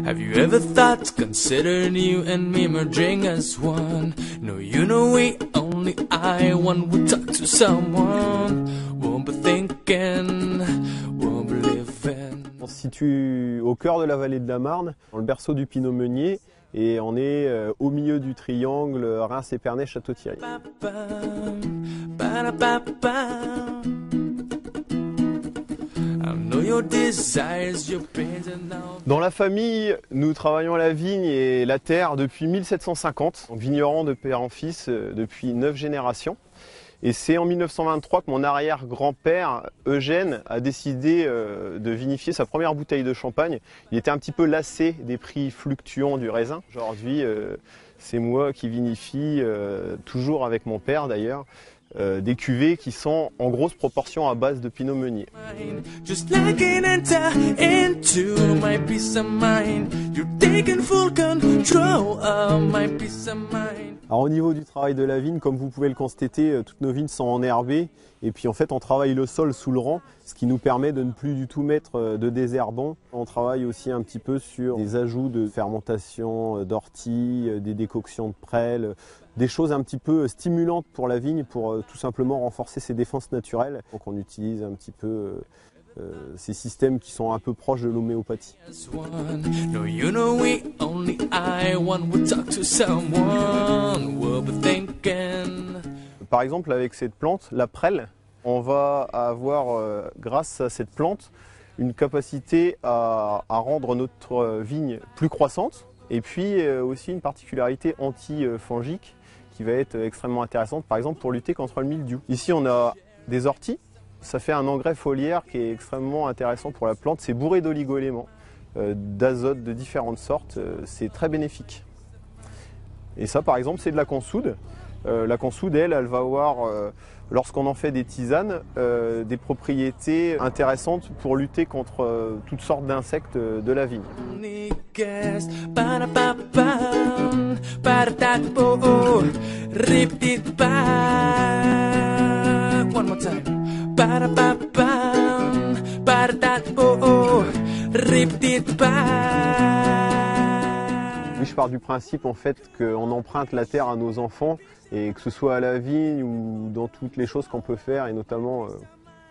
Have you ever thought to consider you and me merging as one? No, you know we only I one would talk to someone. Won't be thinking, won't be living. On se situe au cœur de la vallée de la Marne, dans le berceau du Pinot Meunier, et on est au milieu du triangle Reims-Épernay-Château-Thierry. Dans la famille, nous travaillons la vigne et la terre depuis 1750, donc vignerons de père en fils depuis 9 générations. Et c'est en 1923 que mon arrière-grand-père, Eugène, a décidé de vinifier sa première bouteille de champagne. Il était un petit peu lassé des prix fluctuants du raisin. Aujourd'hui, c'est moi qui vinifie, toujours avec mon père d'ailleurs, des cuvées qui sont en grosse proportion à base de Pinot Meunier. Alors au niveau du travail de la vigne, comme vous pouvez le constater, toutes nos vignes sont enherbées et puis en fait on travaille le sol sous le rang, ce qui nous permet de ne plus du tout mettre de désherbant. On travaille aussi un petit peu sur des ajouts de fermentation d'ortie, des décoctions de prêle, des choses un petit peu stimulantes pour la vigne pour tout simplement renforcer ses défenses naturelles. Donc on utilise un petit peu ces systèmes qui sont un peu proches de l'homéopathie. Par exemple avec cette plante, la prêle, on va avoir grâce à cette plante une capacité à rendre notre vigne plus croissante et puis aussi une particularité anti-fongique qui va être extrêmement intéressante, par exemple pour lutter contre le mildiou. Ici on a des orties, ça fait un engrais foliaire qui est extrêmement intéressant pour la plante, c'est bourré d'oligo-éléments, d'azote de différentes sortes, c'est très bénéfique. Et ça par exemple c'est de la consoude. La consoude elle va avoir, lorsqu'on en fait des tisanes, des propriétés intéressantes pour lutter contre toutes sortes d'insectes de la vigne. Je pars du principe en fait qu'on emprunte la terre à nos enfants et que ce soit à la vigne ou dans toutes les choses qu'on peut faire et notamment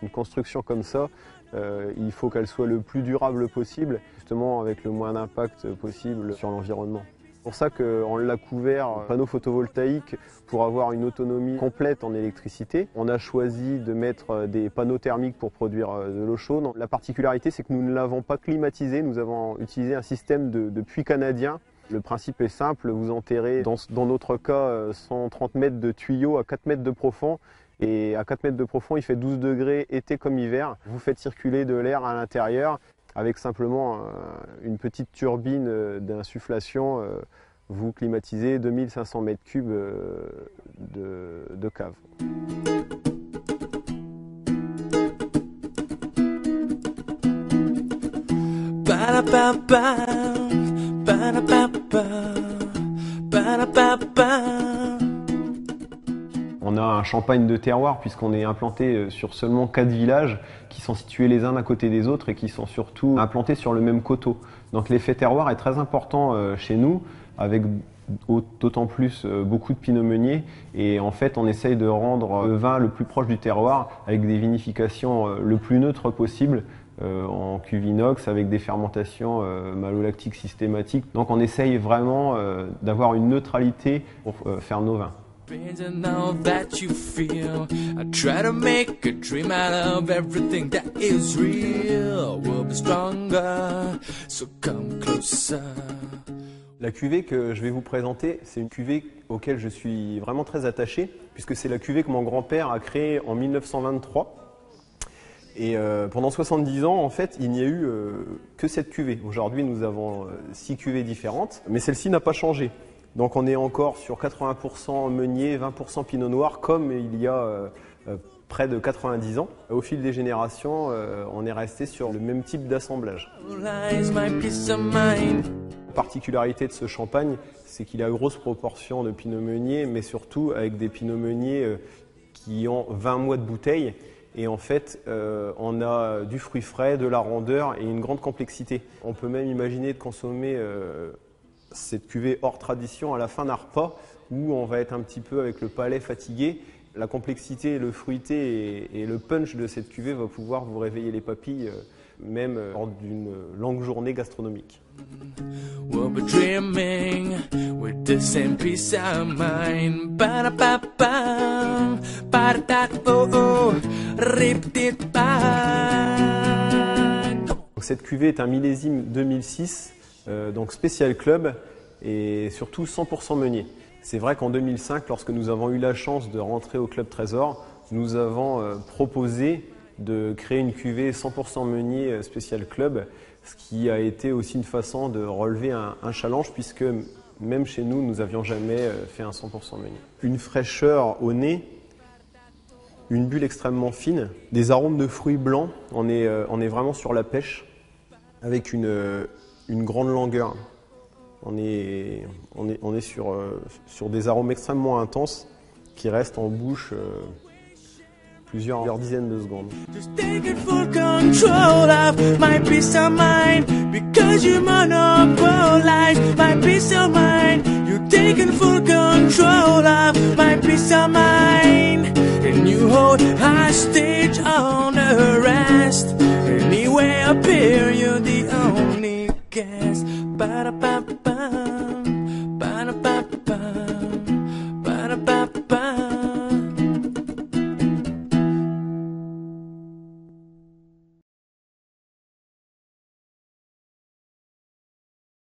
une construction comme ça, il faut qu'elle soit le plus durable possible, justement avec le moins d'impact possible sur l'environnement. C'est pour ça qu'on l'a couvert panneaux photovoltaïques pour avoir une autonomie complète en électricité. On a choisi de mettre des panneaux thermiques pour produire de l'eau chaude. La particularité c'est que nous ne l'avons pas climatisé, nous avons utilisé un système de puits canadien. Le principe est simple, vous enterrez dans notre cas 130 mètres de tuyaux à 4 mètres de profond et à 4 mètres de profond il fait 12 degrés été comme hiver. Vous faites circuler de l'air à l'intérieur avec simplement une petite turbine d'insufflation, vous climatisez 2500 mètres cubes de cave. On a un champagne de terroir puisqu'on est implanté sur seulement 4 villages qui sont situés les uns à côté des autres et qui sont surtout implantés sur le même coteau. Donc l'effet terroir est très important chez nous, avec d'autant plus beaucoup de Pinot Meunier, et en fait on essaye de rendre le vin le plus proche du terroir avec des vinifications le plus neutres possible en cuve inox avec des fermentations malolactiques systématiques. Donc on essaye vraiment d'avoir une neutralité pour faire nos vins. La cuvée que je vais vous présenter, c'est une cuvée auquel je suis vraiment très attaché, puisque c'est la cuvée que mon grand-père a créée en 1923. Et pendant 70 ans, en fait, il n'y a eu que cette cuvée. Aujourd'hui, nous avons 6 cuvées différentes, mais celle-ci n'a pas changé. Donc on est encore sur 80% Meunier, 20% Pinot Noir, comme il y a près de 90 ans. Au fil des générations, on est resté sur le même type d'assemblage. La particularité de ce champagne, c'est qu'il a grosse proportion de Pinot Meunier, mais surtout avec des Pinot Meunier qui ont 20 mois de bouteille. Et en fait, on a du fruit frais, de la rondeur et une grande complexité. On peut même imaginer de consommer cette cuvée hors tradition à la fin d'un repas où on va être un petit peu avec le palais fatigué. La complexité, le fruité et le punch de cette cuvée va pouvoir vous réveiller les papilles, même lors d'une longue journée gastronomique. We'll be dreaming with the same peace of mind. Ba-da-ba-ba, ba-da-da-oh, rip-it-ba. Cette cuvée est un millésime 2006, donc Special Club et surtout 100% meunier. C'est vrai qu'en 2005, lorsque nous avons eu la chance de rentrer au Club Trésor, nous avons proposé de créer une cuvée 100% meunier Special Club, ce qui a été aussi une façon de relever un challenge puisque même chez nous, nous n'avions jamais fait un 100% meunier. Une fraîcheur au nez, une bulle extrêmement fine, des arômes de fruits blancs, on est vraiment sur la pêche avec une grande longueur. On est sur des arômes extrêmement intenses qui restent en bouche plusieurs dizaines de secondes. Just taking full control of my peace of mind because you monopolize my peace of mind. You're taking full control of my peace of mind, and you hold hostage on the rest. Anyway, up here you're the only guest.